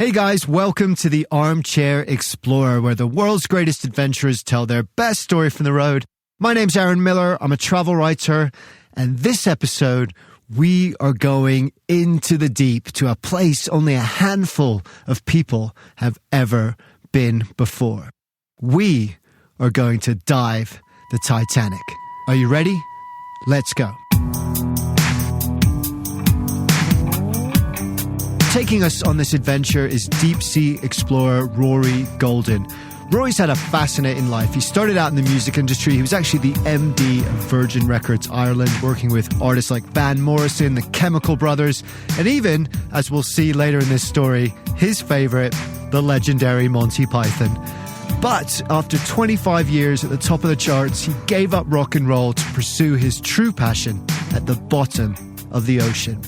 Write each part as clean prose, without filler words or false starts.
Hey guys, welcome to the Armchair Explorer, where the world's greatest adventurers tell their best story from the road. My name's Aaron Miller, I'm a travel writer, and this episode we are going into the deep to a place only a handful of people have ever been before. We are going to dive the Titanic. Are you ready? Let's go. Taking us on this adventure is deep-sea explorer Rory Golden. Rory's had a fascinating life. He started out in the music industry. He was actually the MD of Virgin Records Ireland, working with artists like Van Morrison, the Chemical Brothers, and even, as we'll see later in this story, his favourite, the legendary Monty Python. But after 25 years at the top of the charts, he gave up rock and roll to pursue his true passion at the bottom of the ocean.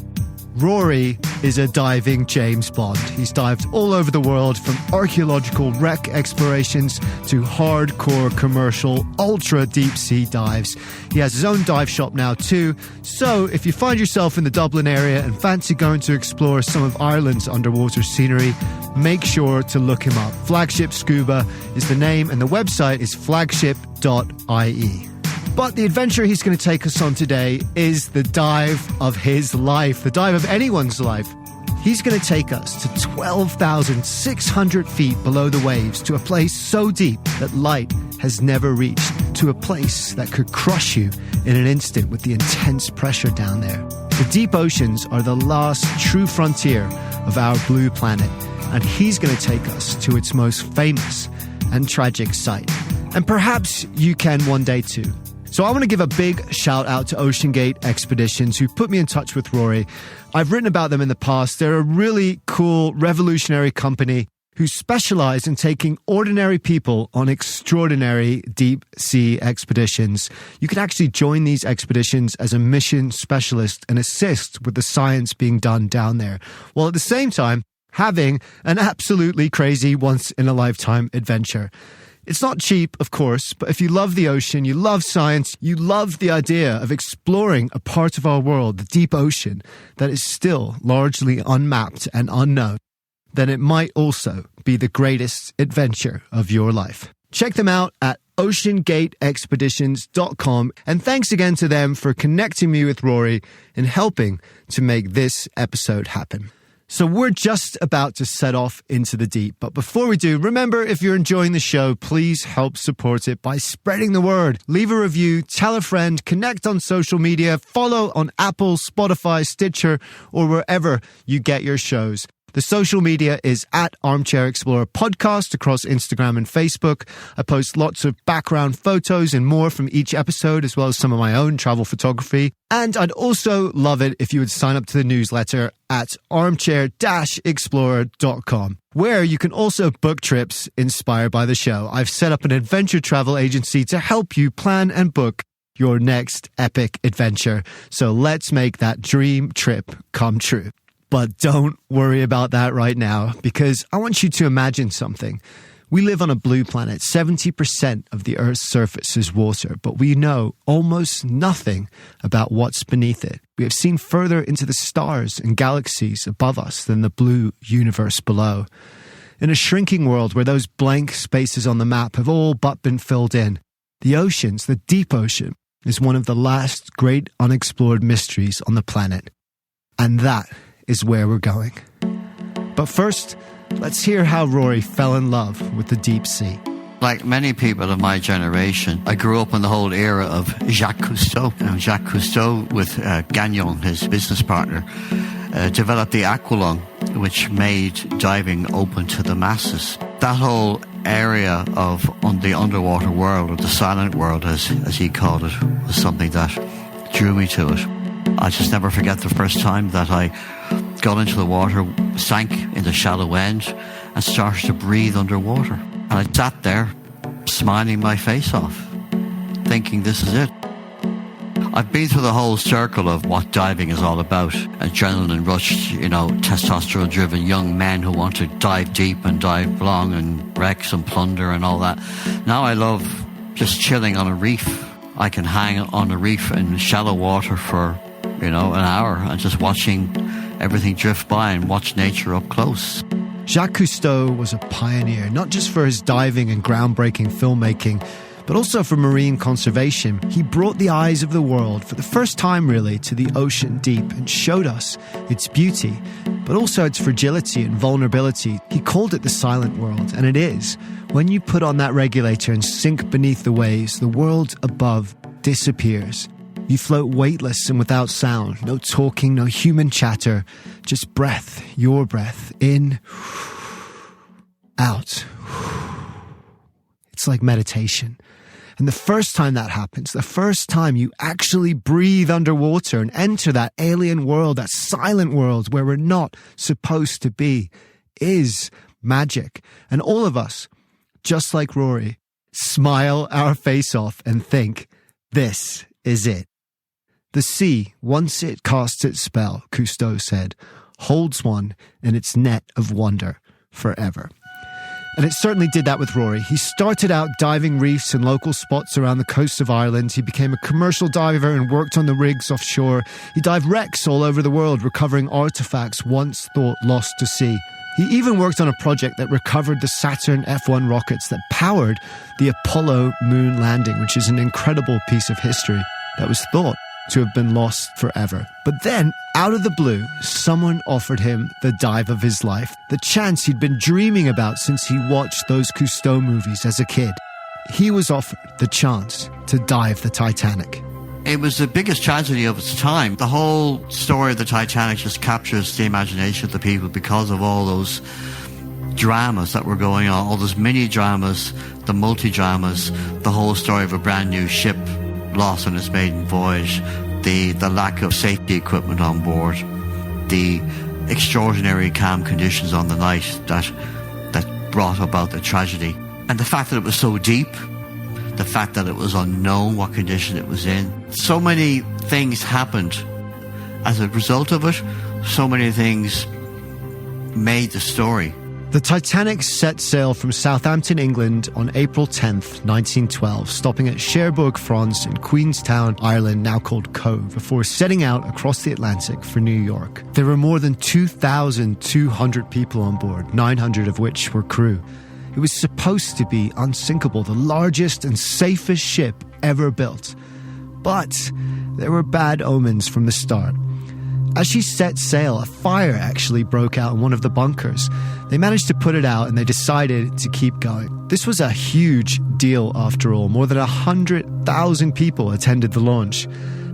Rory is a diving James Bond. He's dived all over the world, from archaeological wreck explorations to hardcore commercial ultra deep sea dives. He has his own dive shop now too, so if you find yourself in the Dublin area and fancy going to explore some of Ireland's underwater scenery, make sure to look him up. Flagship Scuba is the name and the website is flagship.ie. But the adventure he's going to take us on today is the dive of his life, the dive of anyone's life. He's going to take us to 12,600 feet below the waves, to a place so deep that light has never reached, to a place that could crush you in an instant with the intense pressure down there. The deep oceans are the last true frontier of our blue planet, and he's going to take us to its most famous and tragic site. And perhaps you can one day too. So I want to give a big shout out to OceanGate Expeditions, who put me in touch with Rory. I've written about them in the past. They're a really cool, revolutionary company who specialize in taking ordinary people on extraordinary deep sea expeditions. You can actually join these expeditions as a mission specialist and assist with the science being done down there, while at the same time having an absolutely crazy once-in-a-lifetime adventure. It's not cheap, of course, but if you love the ocean, you love science, you love the idea of exploring a part of our world, the deep ocean, that is still largely unmapped and unknown, then it might also be the greatest adventure of your life. Check them out at oceangateexpeditions.com, and thanks again to them for connecting me with Rory and helping to make this episode happen. So we're just about to set off into the deep. But before we do, remember, if you're enjoying the show, please help support it by spreading the word. Leave a review, tell a friend, connect on social media, follow on Apple, Spotify, Stitcher, or wherever you get your shows. The social media is at Armchair Explorer Podcast across Instagram and Facebook. I post lots of background photos and more from each episode, as well as some of my own travel photography. And I'd also love it if you would sign up to the newsletter at armchair-explorer.com, where you can also book trips inspired by the show. I've set up an adventure travel agency to help you plan and book your next epic adventure. So let's make that dream trip come true. But don't worry about that right now, because I want you to imagine something. We live on a blue planet. 70% of the Earth's surface is water, but we know almost nothing about what's beneath it. We have seen further into the stars and galaxies above us than the blue universe below. In a shrinking world where those blank spaces on the map have all but been filled in, the oceans, the deep ocean, is one of the last great unexplored mysteries on the planet. And that is where we're going. But first, let's hear how Rory fell in love with the deep sea. Like many people of my generation, I grew up in the whole era of Jacques Cousteau. Jacques Cousteau, with Gagnon, his business partner, developed the aqualung, which made diving open to the masses. That whole area of the underwater world, or the silent world as he called it, was something that drew me to it. I just never forget the first time that I got into the water, sank in the shallow end, and started to breathe underwater. And I sat there, smiling my face off, thinking this is it. I've been through the whole circle of what diving is all about. Adrenaline rushed, testosterone-driven young men who want to dive deep and dive long and wrecks and plunder and all that. Now I love just chilling on a reef. I can hang on a reef in shallow water for an hour and just watching everything drift by and watch nature up close. Jacques Cousteau was a pioneer, not just for his diving and groundbreaking filmmaking, but also for marine conservation. He brought the eyes of the world, for the first time really, to the ocean deep and showed us its beauty, but also its fragility and vulnerability. He called it the silent world, and it is. When you put on that regulator and sink beneath the waves, the world above disappears. You float weightless and without sound, no talking, no human chatter, just breath, your breath, in, out. It's like meditation. And the first time that happens, the first time you actually breathe underwater and enter that alien world, that silent world where we're not supposed to be, is magic. And all of us, just like Rory, smile our face off and think, this is it. The sea, once it casts its spell, Cousteau said, holds one in its net of wonder forever. And it certainly did that with Rory. He started out diving reefs and local spots around the coast of Ireland. He became a commercial diver and worked on the rigs offshore. He dived wrecks all over the world, recovering artifacts once thought lost to sea. He even worked on a project that recovered the Saturn F1 rockets that powered the Apollo moon landing, which is an incredible piece of history that was thought to have been lost forever. But then, out of the blue, someone offered him the dive of his life, the chance he'd been dreaming about since he watched those Cousteau movies as a kid. He was offered the chance to dive the Titanic. It was the biggest tragedy of its time. The whole story of the Titanic just captures the imagination of the people because of all those dramas that were going on, all those mini-dramas, the multi-dramas, the whole story of a brand new ship lost on its maiden voyage, the lack of safety equipment on board, the extraordinary calm conditions on the night that brought about the tragedy, and the fact that it was so deep, the fact that it was unknown what condition it was in. So many things happened as a result of it. So many things made the story. The Titanic set sail from Southampton, England on April 10th, 1912, stopping at Cherbourg, France in Queenstown, Ireland, now called Cove, before setting out across the Atlantic for New York. There were more than 2,200 people on board, 900 of which were crew. It was supposed to be unsinkable, the largest and safest ship ever built. But there were bad omens from the start. As she set sail, a fire actually broke out in one of the bunkers. They managed to put it out and they decided to keep going. This was a huge deal after all. More than 100,000 people attended the launch.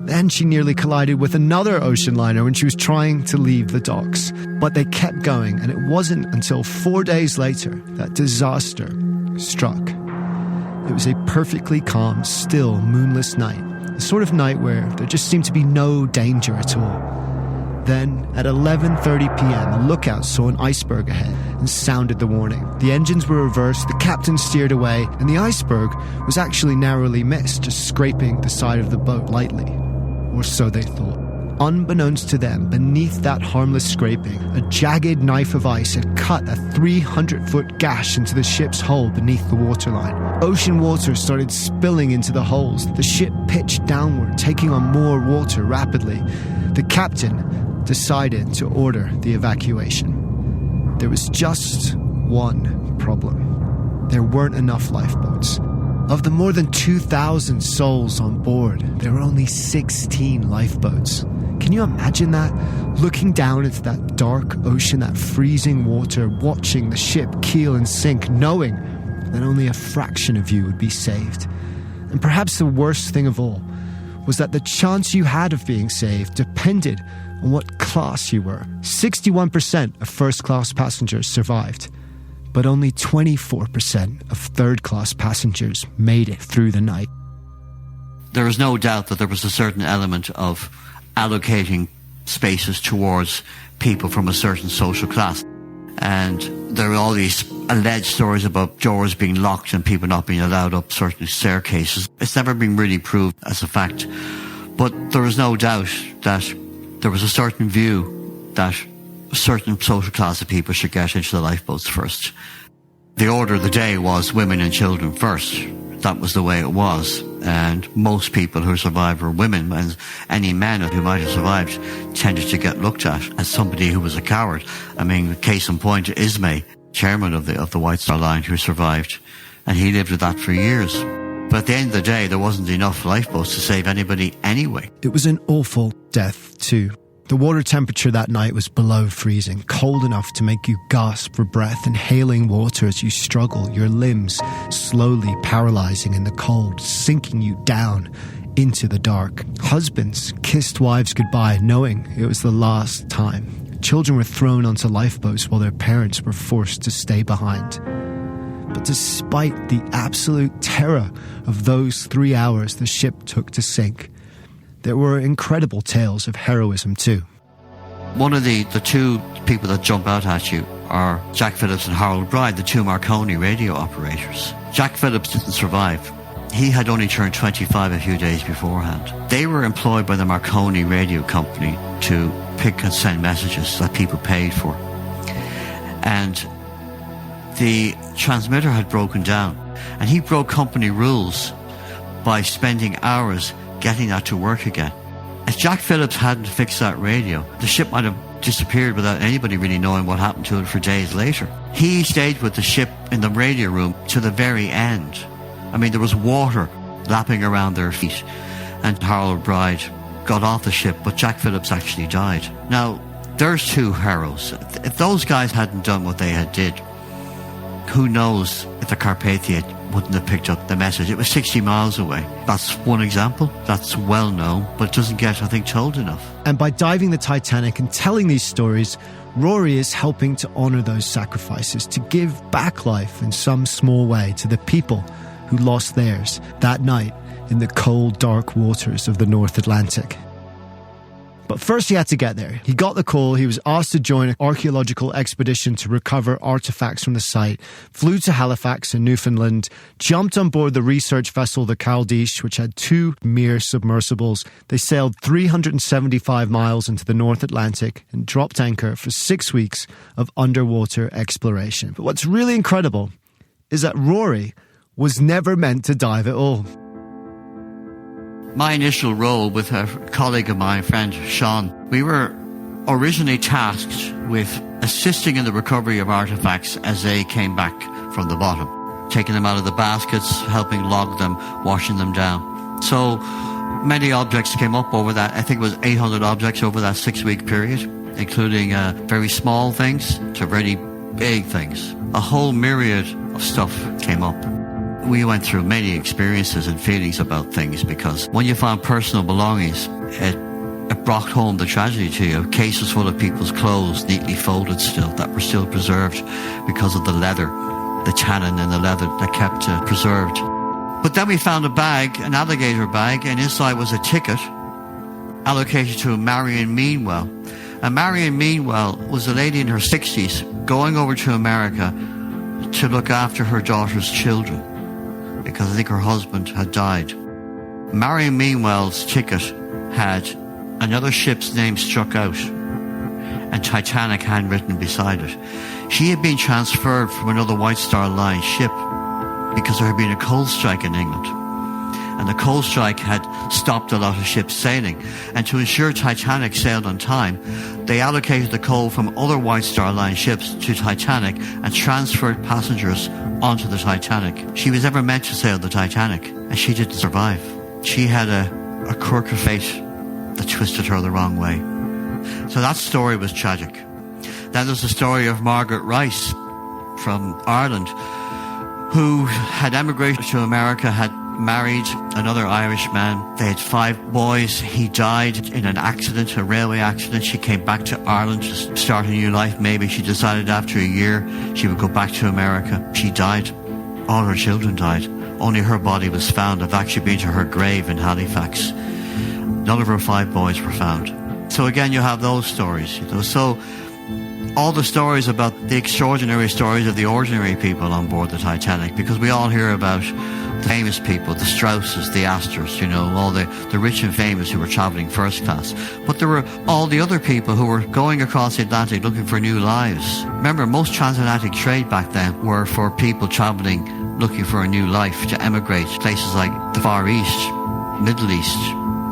Then she nearly collided with another ocean liner when she was trying to leave the docks. But they kept going, and it wasn't until 4 days later that disaster struck. It was a perfectly calm, still, moonless night. The sort of night where there just seemed to be no danger at all. Then, at 11:30 p.m., the lookout saw an iceberg ahead and sounded the warning. The engines were reversed, the captain steered away, and the iceberg was actually narrowly missed, just scraping the side of the boat lightly. Or so they thought. Unbeknownst to them, beneath that harmless scraping, a jagged knife of ice had cut a 300-foot gash into the ship's hull beneath the waterline. Ocean water started spilling into the holes. The ship pitched downward, taking on more water rapidly. The captain decided to order the evacuation. There was just one problem. There weren't enough lifeboats. Of the more than 2,000 souls on board, there were only 16 lifeboats. Can you imagine that? Looking down into that dark ocean, that freezing water, watching the ship keel and sink, knowing that only a fraction of you would be saved. And perhaps the worst thing of all was that the chance you had of being saved depended on what class you were. 61% of first-class passengers survived, but only 24% of third-class passengers made it through the night. There is no doubt that there was a certain element of allocating spaces towards people from a certain social class. And there are all these alleged stories about doors being locked and people not being allowed up certain staircases. It's never been really proved as a fact. But there is no doubt that there was a certain view that a certain social class of people should get into the lifeboats first. The order of the day was women and children first. That was the way it was. And most people who survived were women, and any men who might have survived tended to get looked at as somebody who was a coward. I mean, case in point, Ismay, chairman of the White Star Line, who survived, and he lived with that for years. But at the end of the day, there wasn't enough lifeboats to save anybody anyway. It was an awful death too. The water temperature that night was below freezing, cold enough to make you gasp for breath, inhaling water as you struggle, your limbs slowly paralyzing in the cold, sinking you down into the dark. Husbands kissed wives goodbye, knowing it was the last time. Children were thrown onto lifeboats while their parents were forced to stay behind. But despite the absolute terror of those 3 hours the ship took to sink, there were incredible tales of heroism too. One of the two people that jump out at you are Jack Phillips and Harold Bride, the two Marconi radio operators. Jack Phillips didn't survive. He had only turned 25 a few days beforehand. They were employed by the Marconi radio company to pick and send messages that people paid for. And the transmitter had broken down, and he broke company rules by spending hours getting that to work again. If Jack Phillips hadn't fixed that radio, the ship might have disappeared without anybody really knowing what happened to it for days later. He stayed with the ship in the radio room to the very end. I mean, there was water lapping around their feet, and Harold Bride got off the ship, but Jack Phillips actually died. Now, there's two heroes. If those guys hadn't done what they had did, who knows if the Carpathia wouldn't have picked up the message. It was 60 miles away. That's one example. That's well known, but it doesn't get, I think, told enough. And by diving the Titanic and telling these stories, Rory is helping to honour those sacrifices, to give back life in some small way to the people who lost theirs that night in the cold, dark waters of the North Atlantic. But first he had to get there. He got the call, he was asked to join an archaeological expedition to recover artefacts from the site, flew to Halifax in Newfoundland, jumped on board the research vessel the Caldiche, which had 2 Mir submersibles. They sailed 375 miles into the North Atlantic and dropped anchor for 6 weeks of underwater exploration. But what's really incredible is that Rory was never meant to dive at all. My initial role with a colleague of mine, friend Sean, we were originally tasked with assisting in the recovery of artefacts as they came back from the bottom, taking them out of the baskets, helping log them, washing them down. So many objects came up over that. I think it was 800 objects over that 6-week period, including very small things to very big things. A whole myriad of stuff came up. We went through many experiences and feelings about things, because when you found personal belongings, it brought home the tragedy to you. Cases full of people's clothes, neatly folded still, that were still preserved because of the leather, the tannin in the leather that kept preserved. But then we found a bag, an alligator bag, and inside was a ticket allocated to Marion Meanwell. And Marion Meanwell was a lady in her 60s going over to America to look after her daughter's children, because I think her husband had died. Marion Meanwell's ticket had another ship's name struck out and Titanic handwritten beside it. She had been transferred from another White Star Line ship because there had been a coal strike in England, and the coal strike had stopped a lot of ships sailing. And to ensure Titanic sailed on time, they allocated the coal from other White Star Line ships to Titanic and transferred passengers onto the Titanic. She was never meant to sail the Titanic, and she didn't survive. She had a quirk of fate that twisted her the wrong way. So that story was tragic. Then there's the story of Margaret Rice from Ireland, who had emigrated to America, had married another Irish man. They had 5 boys. He died in an accident, a railway accident. She came back to Ireland to start a new life. Maybe she decided after a year she would go back to America. She died. All her children died. Only her body was found. I've actually been to her grave in Halifax. None of her 5 boys were found. So again, you have those stories. So all the stories about the extraordinary stories of the ordinary people on board the Titanic, because we all hear about the famous people, the Strausses, the Astors, you know, all the rich and famous who were travelling first class. But there were all the other people who were going across the Atlantic looking for new lives. Remember, most transatlantic trade back then were for people travelling looking for a new life, to emigrate to places like the Far East, Middle East,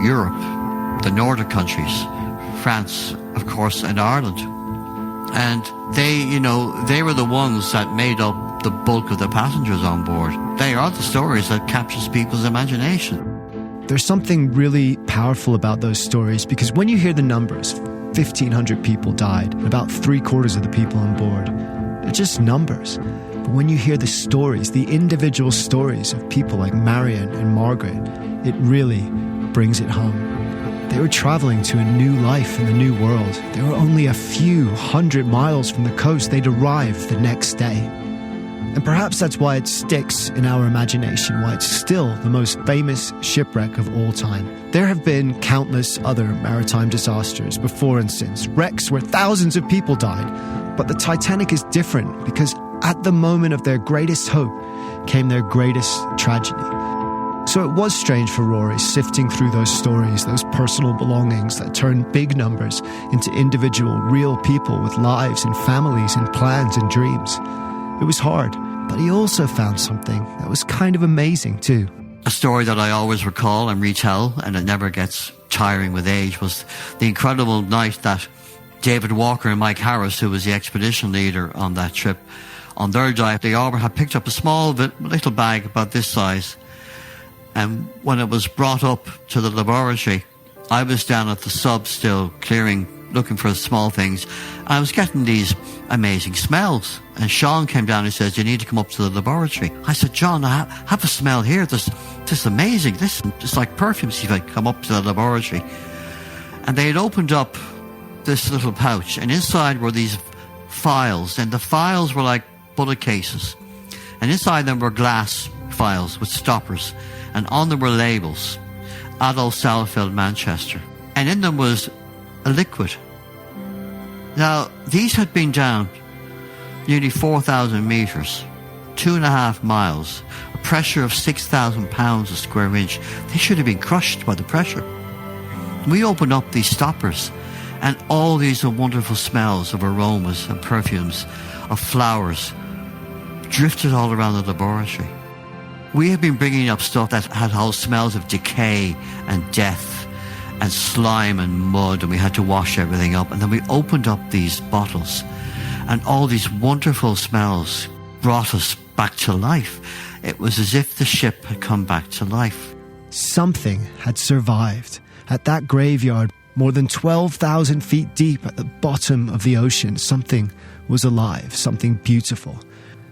Europe, the Nordic countries, France, of course, and Ireland. And they, you know, they were the ones that made up the bulk of the passengers on board. They are the stories that captures people's imagination. There's something really powerful about those stories, because when you hear the numbers, 1,500 people died, and about 3/4 of the people on board, they're just numbers. But when you hear the stories, the individual stories of people like Marion and Margaret, it really brings it home. They were traveling to a new life in the new world. They were only a few hundred miles from the coast. They'd arrive the next day. And perhaps that's why it sticks in our imagination, why it's still the most famous shipwreck of all time. There have been countless other maritime disasters before and since, wrecks where thousands of people died. But the Titanic is different, because at the moment of their greatest hope came their greatest tragedy. So it was strange for Rory sifting through those stories, those personal belongings that turned big numbers into individual, real people with lives and families and plans and dreams. It was hard, but he also found something that was kind of amazing too. A story that I always recall and retell, and it never gets tiring with age, was the incredible night that David Walker and Mike Harris, who was the expedition leader on that trip, on their dive, they all had picked up a small little bag about this size. And when it was brought up to the laboratory, I was down at the sub still clearing, looking for small things. I was getting these amazing smells. And Sean came down and says, "You need to come up to the laboratory." I said, "John, I have a smell here. This is amazing. This is like perfumes." He's like, "Come up to the laboratory." And they had opened up this little pouch, and inside were these files. And the files were like bullet cases. And inside them were glass files with stoppers. And on them were labels, Adolf Salfeld, Manchester. And in them was a liquid. Now, these had been down nearly 4,000 metres, 2.5 miles, a pressure of 6,000 pounds a square inch. They should have been crushed by the pressure. We opened up these stoppers, and all these wonderful smells of aromas and perfumes, of flowers, drifted all around the laboratory. We had been bringing up stuff that had all smells of decay and death and slime and mud, and we had to wash everything up. And then we opened up these bottles, and all these wonderful smells brought us back to life. It was as if the ship had come back to life. Something had survived. At that graveyard, more than 12,000 feet deep at the bottom of the ocean, something was alive, something beautiful.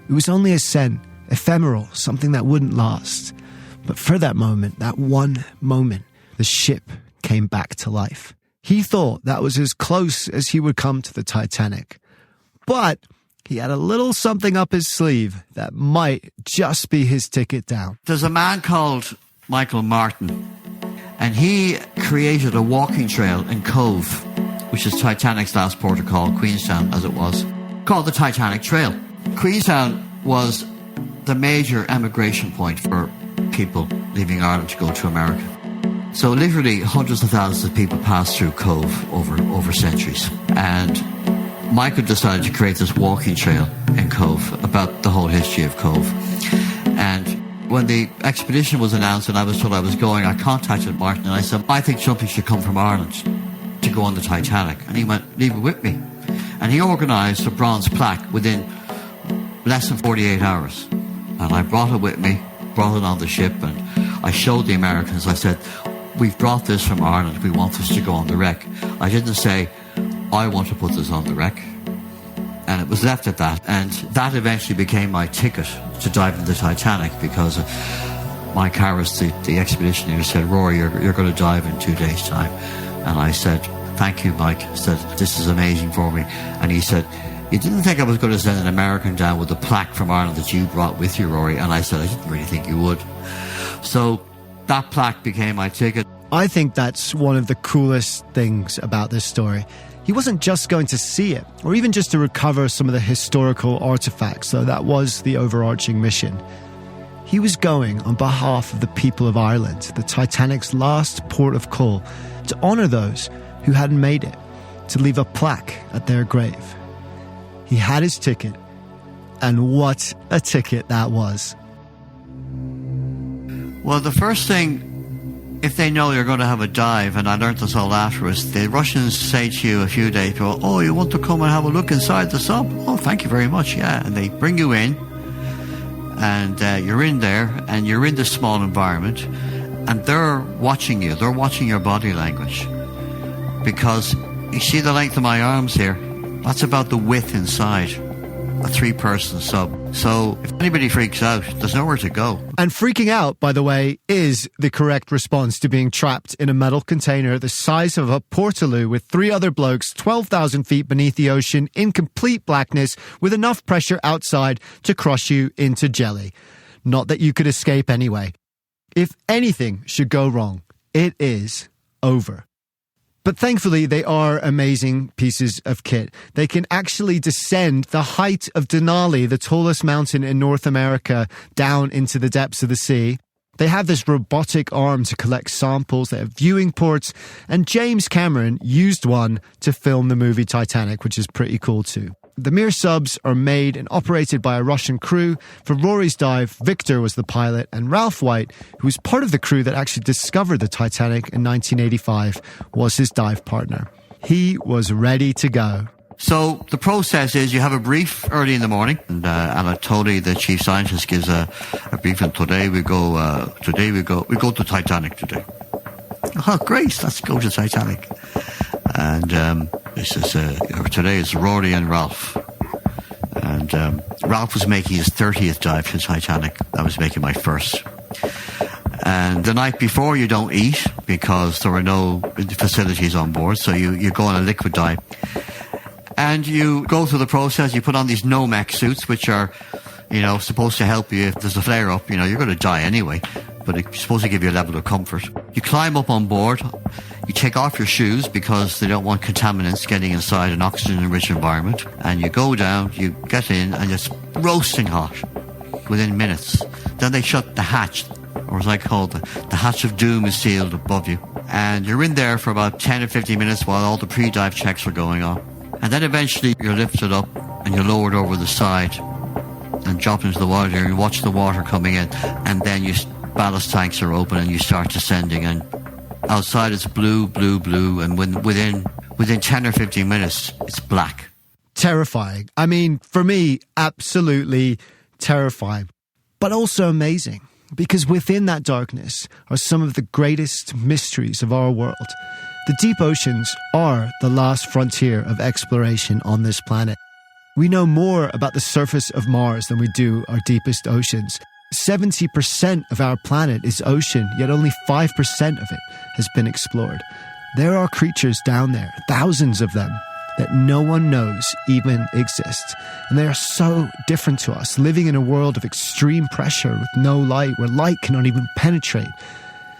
It was only a scent, ephemeral, something that wouldn't last. But for that moment, that one moment, the ship came back to life. He thought that was as close as he would come to the Titanic. But he had a little something up his sleeve that might just be his ticket down. There's a man called Michael Martin, and he created a walking trail in Cove, which is Titanic's last port of call, Queenstown as it was, called the Titanic Trail. Queenstown was the major emigration point for people leaving Ireland to go to America. So literally hundreds of thousands of people passed through Cove over centuries. And Michael decided to create this walking trail in Cove about the whole history of Cove. And when the expedition was announced and I was told I was going, I contacted Martin and I said, "I think something should come from Ireland to go on the Titanic." And he went, "Leave it with me." And he organised a bronze plaque within less than 48 hours. And I brought it with me, brought it on the ship, and I showed the Americans. I said, "We've brought this from Ireland. We want this to go on the wreck." I didn't say, "I want to put this on the wreck." And it was left at that. And that eventually became my ticket to dive into the Titanic, because Mike Harris, the expedition leader, said, "Rory, you're going to dive in 2 days' time." And I said, "Thank you, Mike." I said, "This is amazing for me." And he said, "You didn't think I was going to send an American down with a plaque from Ireland that you brought with you, Rory?" And I said, "I didn't really think you would." So that plaque became my ticket. I think that's one of the coolest things about this story. He wasn't just going to see it, or even just to recover some of the historical artifacts, though that was the overarching mission. He was going on behalf of the people of Ireland, the Titanic's last port of call, to honour those who hadn't made it, to leave a plaque at their grave. He had his ticket, and what a ticket that was. Well, the first thing, if they know you're going to have a dive, and I learned this all afterwards, the Russians say to you a few days ago, oh, you want to come and have a look inside the sub? Oh, thank you very much, yeah. And they bring you in, and you're in there, and you're in this small environment, and they're watching you. They're watching your body language. Because you see the length of my arms here? That's about the width inside a 3-person sub. So if anybody freaks out, there's nowhere to go. And freaking out, by the way, is the correct response to being trapped in a metal container the size of a port-a-loo with 3 other blokes 12,000 feet beneath the ocean in complete blackness with enough pressure outside to crush you into jelly. Not that you could escape anyway. If anything should go wrong, it is over. But thankfully, they are amazing pieces of kit. They can actually descend the height of Denali, the tallest mountain in North America, down into the depths of the sea. They have this robotic arm to collect samples. They have viewing ports. And James Cameron used one to film the movie Titanic, which is pretty cool too. The Mir subs are made and operated by a Russian crew. For Rory's dive, Victor was the pilot, and Ralph White, who was part of the crew that actually discovered the Titanic in 1985, was his dive partner. He was ready to go. So the process is you have a brief early in the morning, and Anatoly, the chief scientist, gives a brief, and today we go to Titanic today. Oh, great, let's go to Titanic. And this is today is Rory and Ralph. And Ralph was making his 30th dive to Titanic. I was making my first. And the night before, you don't eat because there are no facilities on board. So you go on a liquid dive. And you go through the process. You put on these no-mech suits, which are, supposed to help you if there's a flare-up. You're going to die anyway. But it's supposed to give you a level of comfort. You climb up on board. You take off your shoes because they don't want contaminants getting inside an oxygen-rich environment. And you go down, you get in, and it's roasting hot within minutes. Then they shut the hatch, or as I call it, the hatch of doom is sealed above you. And you're in there for about 10 or 15 minutes while all the pre-dive checks are going on. And then eventually you're lifted up and you're lowered over the side and dropped into the water, and you watch the water coming in, and then ballast tanks are open and you start descending, and outside it's blue, blue, blue, and within 10 or 15 minutes, it's black. Terrifying. I mean, for me, absolutely terrifying, but also amazing, because within that darkness are some of the greatest mysteries of our world. The deep oceans are the last frontier of exploration on this planet. We know more about the surface of Mars than we do our deepest oceans. 70% of our planet is ocean, yet only 5% of it has been explored. There are creatures down there, thousands of them, that no one knows even exist. And they are so different to us, living in a world of extreme pressure with no light, where light cannot even penetrate,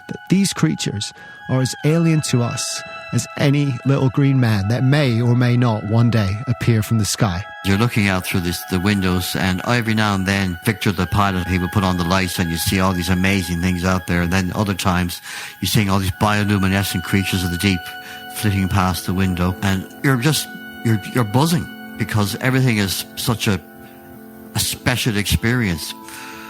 that these creatures are as alien to us as any little green man that may or may not one day appear from the sky. You're looking out through the windows, and every now and then Victor the pilot, he would put on the lights and you see all these amazing things out there, and then other times you're seeing all these bioluminescent creatures of the deep flitting past the window, and you're buzzing because everything is such a special experience.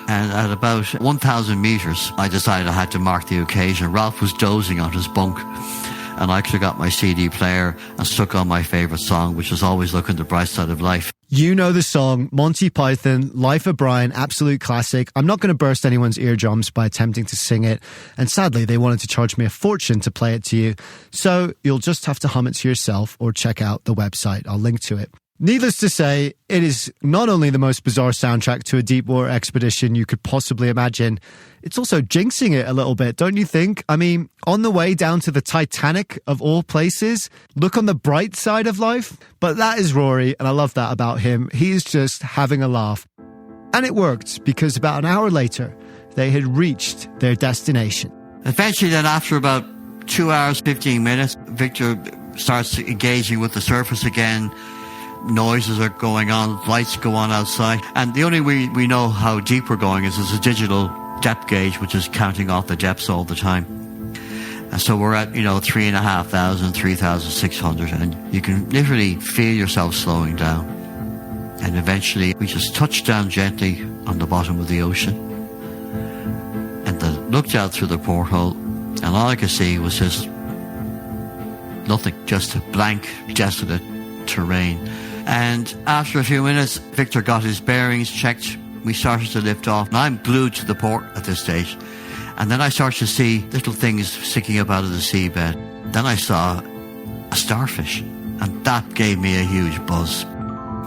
And at about 1,000 meters, I decided I had to mark the occasion. Ralph was dozing on his bunk, and I actually got my CD player and stuck on my favourite song, which is Always Look on the Bright Side of Life. You know the song, Monty Python, Life of Brian, absolute classic. I'm not going to burst anyone's eardrums by attempting to sing it, and sadly they wanted to charge me a fortune to play it to you, so you'll just have to hum it to yourself or check out the website. I'll link to it. Needless to say, it is not only the most bizarre soundtrack to a deep water expedition you could possibly imagine, it's also jinxing it a little bit, don't you think? I mean, on the way down to the Titanic of all places, look on the bright side of life. But that is Rory, and I love that about him. He's just having a laugh. And it worked, because about an hour later, they had reached their destination. Eventually then, after about 2 hours, 15 minutes, Victor starts engaging with the surface again. Noises are going on, lights go on outside. And the only way we know how deep we're going is there's a digital depth gauge which is counting off the depths all the time. And so we're at, 3,500, 3,600, and you can literally feel yourself slowing down. And eventually we just touched down gently on the bottom of the ocean. And then looked out through the porthole, and all I could see was just nothing, just a blank, desolate terrain. And after a few minutes, Victor got his bearings checked. We started to lift off, and I'm glued to the port at this stage. And then I started to see little things sticking up out of the seabed. Then I saw a starfish, and that gave me a huge buzz,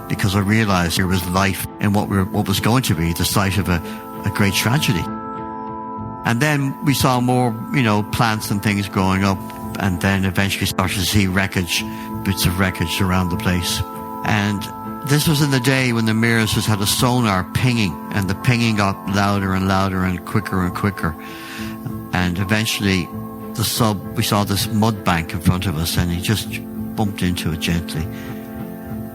because I realized there was life in what was going to be the site of a great tragedy. And then we saw more, plants and things growing up, and then eventually started to see wreckage, bits of wreckage around the place. And this was in the day when the mirrors just had a sonar pinging, and the pinging got louder and louder and quicker. And eventually we saw this mud bank in front of us, and he just bumped into it gently.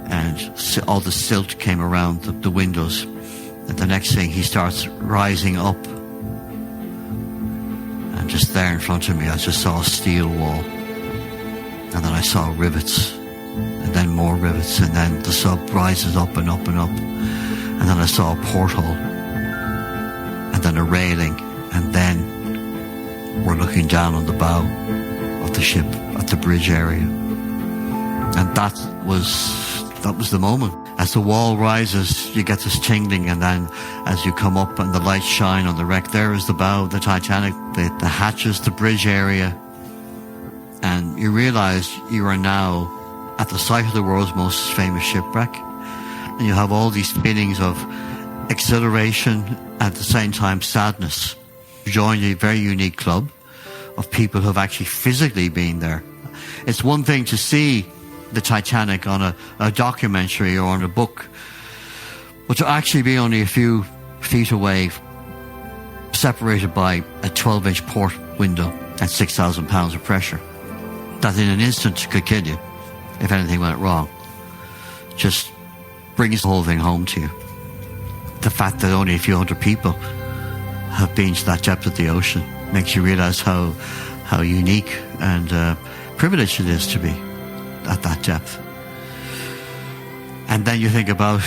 And all the silt came around the windows. And the next thing, he starts rising up. And just there in front of me, I just saw a steel wall. And then I saw rivets. And then more rivets. And then the sub rises up and up and up. And then I saw a porthole. And then a railing. And then we're looking down on the bow of the ship at the bridge area. And that was the moment. As the wall rises, you get this tingling, and then as you come up and the lights shine on the wreck, there is the bow of the Titanic, the hatches, the bridge area, and you realize you are now at the site of the world's most famous shipwreck, and you have all these feelings of exhilaration, at the same time sadness. You join a very unique club of people who have actually physically been there. It's one thing to see the Titanic on a documentary or on a book, but to actually be only a few feet away, separated by a 12-inch port window at 6,000 pounds of pressure, that in an instant could kill you if anything went wrong, just brings the whole thing home to you. The fact that only a few hundred people have been to that depth of the ocean makes you realize how unique and privileged it is to be at that depth. And then you think about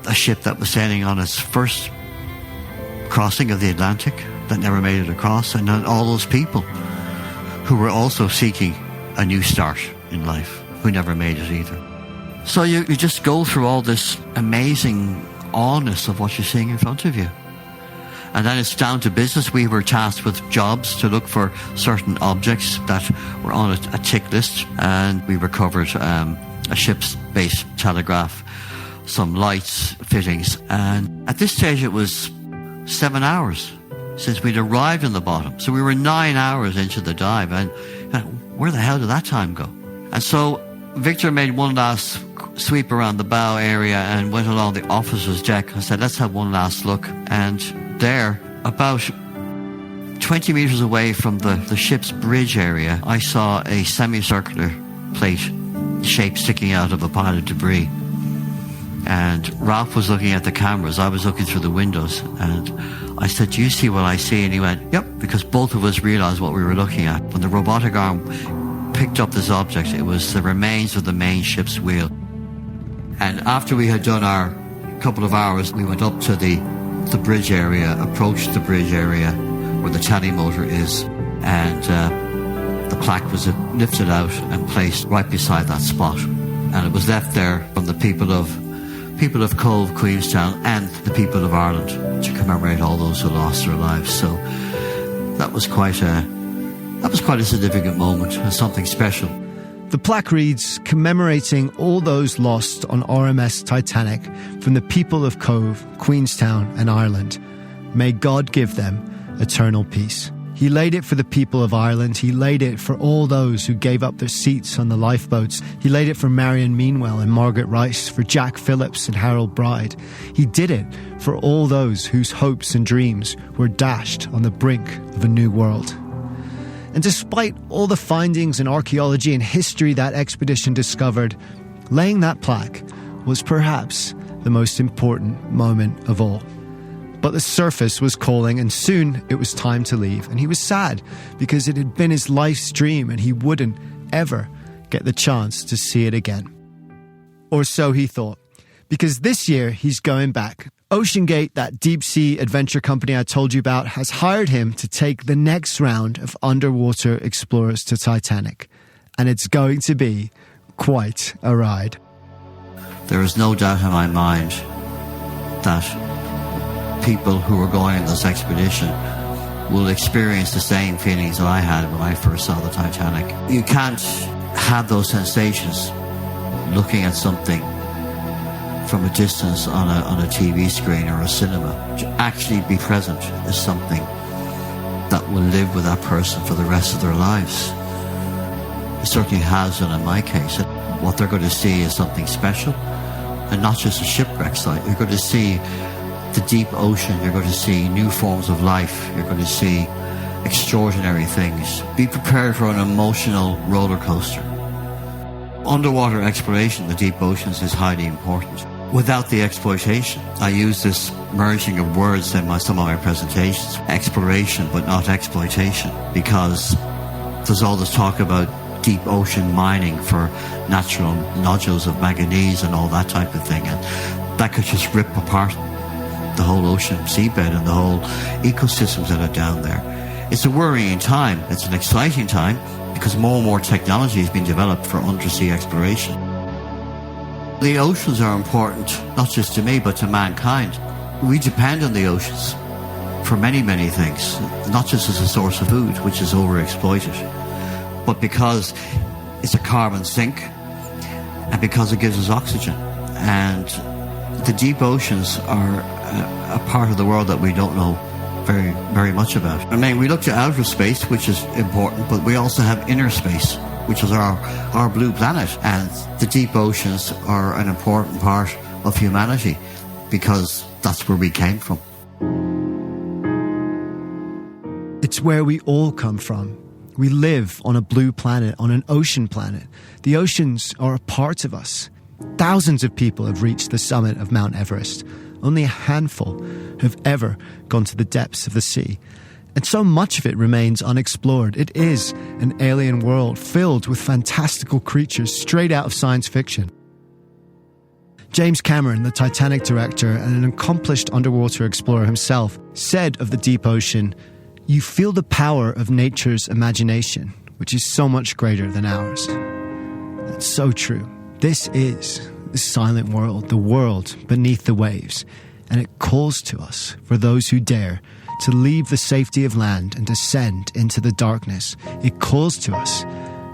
a ship that was sailing on its first crossing of the Atlantic that never made it across, and then all those people who were also seeking a new start in life, who never made it either. So you just go through all this amazing awness of what you're seeing in front of you. And then it's down to business. We were tasked with jobs to look for certain objects that were on a tick list, and we recovered a ship's base telegraph, some lights, fittings, and at this stage it was 7 hours since we'd arrived in the bottom. So we were 9 hours into the dive, and where the hell did that time go? And so Victor made one last sweep around the bow area and went along the officer's deck and said, let's have one last look. And there, about 20 meters away from the ship's bridge area, I saw a semicircular plate shape sticking out of a pile of debris. And Ralph was looking at the cameras, I was looking through the windows, and I said, do you see what I see? And he went, yep, because both of us realized what we were looking at. When the robotic arm picked up this object, it was the remains of the main ship's wheel. And after we had done our couple of hours, we went up to the bridge area, approached the bridge area where the telemotor is, and the plaque was lifted out and placed right beside that spot. And it was left there from the people of Cove, Queenstown, and the people of Ireland to commemorate all those who lost their lives. So that was quite a significant moment and something special. The plaque reads, commemorating all those lost on RMS Titanic from the people of Cove, Queenstown and Ireland. May God give them eternal peace. He laid it for the people of Ireland. He laid it for all those who gave up their seats on the lifeboats. He laid it for Marion Meanwell and Margaret Rice, for Jack Phillips and Harold Bride. He did it for all those whose hopes and dreams were dashed on the brink of a new world. And despite all the findings in archaeology and history that expedition discovered, laying that plaque was perhaps the most important moment of all. But the surface was calling, and soon it was time to leave. And he was sad because it had been his life's dream and he wouldn't ever get the chance to see it again. Or so he thought. Because this year he's going back. OceanGate, that deep-sea adventure company I told you about, has hired him to take the next round of underwater explorers to Titanic. And it's going to be quite a ride. There is no doubt in my mind that people who are going on this expedition will experience the same feelings that I had when I first saw the Titanic. You can't have those sensations looking at something from a distance on a TV screen or a cinema. To actually be present is something that will live with that person for the rest of their lives. It certainly has done in my case. What they're going to see is something special, and not just a shipwreck site. You're going to see the deep ocean. You're going to see new forms of life. You're going to see extraordinary things. Be prepared for an emotional roller coaster. Underwater exploration in the deep oceans is highly important. Without the exploitation, I use this merging of words in some of my presentations, exploration but not exploitation, because there's all this talk about deep ocean mining for natural nodules of manganese and all that type of thing, and that could just rip apart the whole ocean seabed and the whole ecosystems that are down there. It's a worrying time. It's an exciting time because more and more technology has been developed for undersea exploration. The oceans are important, not just to me, but to mankind. We depend on the oceans for many, many things, not just as a source of food, which is overexploited, but because it's a carbon sink and because it gives us oxygen. And the deep oceans are a part of the world that we don't know very, very much about. I mean, we look to outer space, which is important, but we also have inner space, which is our blue planet. And the deep oceans are an important part of humanity because that's where we came from. It's where we all come from. We live on a blue planet, on an ocean planet. The oceans are a part of us. Thousands of people have reached the summit of Mount Everest. Only a handful have ever gone to the depths of the sea. And so much of it remains unexplored. It is an alien world filled with fantastical creatures straight out of science fiction. James Cameron, the Titanic director and an accomplished underwater explorer himself, said of the deep ocean, "You feel the power of nature's imagination, which is so much greater than ours." That's so true. This is the silent world, the world beneath the waves, and it calls to us, for those who dare, to leave the safety of land and descend into the darkness. It calls to us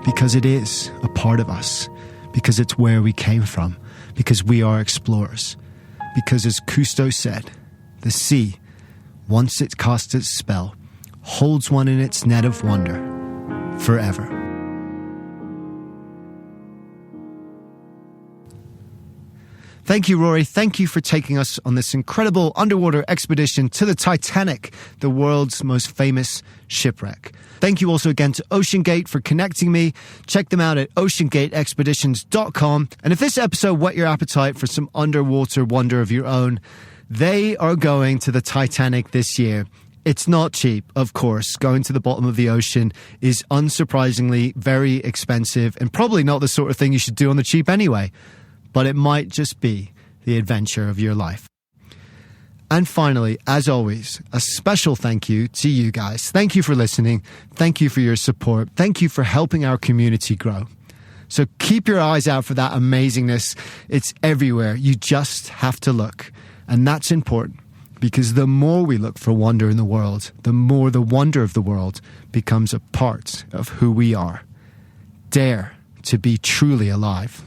because it is a part of us, because it's where we came from, because we are explorers. Because as Cousteau said, the sea, once it casts its spell, holds one in its net of wonder forever. Thank you, Rory. Thank you for taking us on this incredible underwater expedition to the Titanic, the world's most famous shipwreck. Thank you also again to OceanGate for connecting me. Check them out at oceangateexpeditions.com. And if this episode whet your appetite for some underwater wonder of your own, they are going to the Titanic this year. It's not cheap, of course. Going to the bottom of the ocean is unsurprisingly very expensive and probably not the sort of thing you should do on the cheap anyway. But it might just be the adventure of your life. And finally, as always, a special thank you to you guys. Thank you for listening. Thank you for your support. Thank you for helping our community grow. So keep your eyes out for that amazingness. It's everywhere. You just have to look. And that's important because the more we look for wonder in the world, the more the wonder of the world becomes a part of who we are. Dare to be truly alive.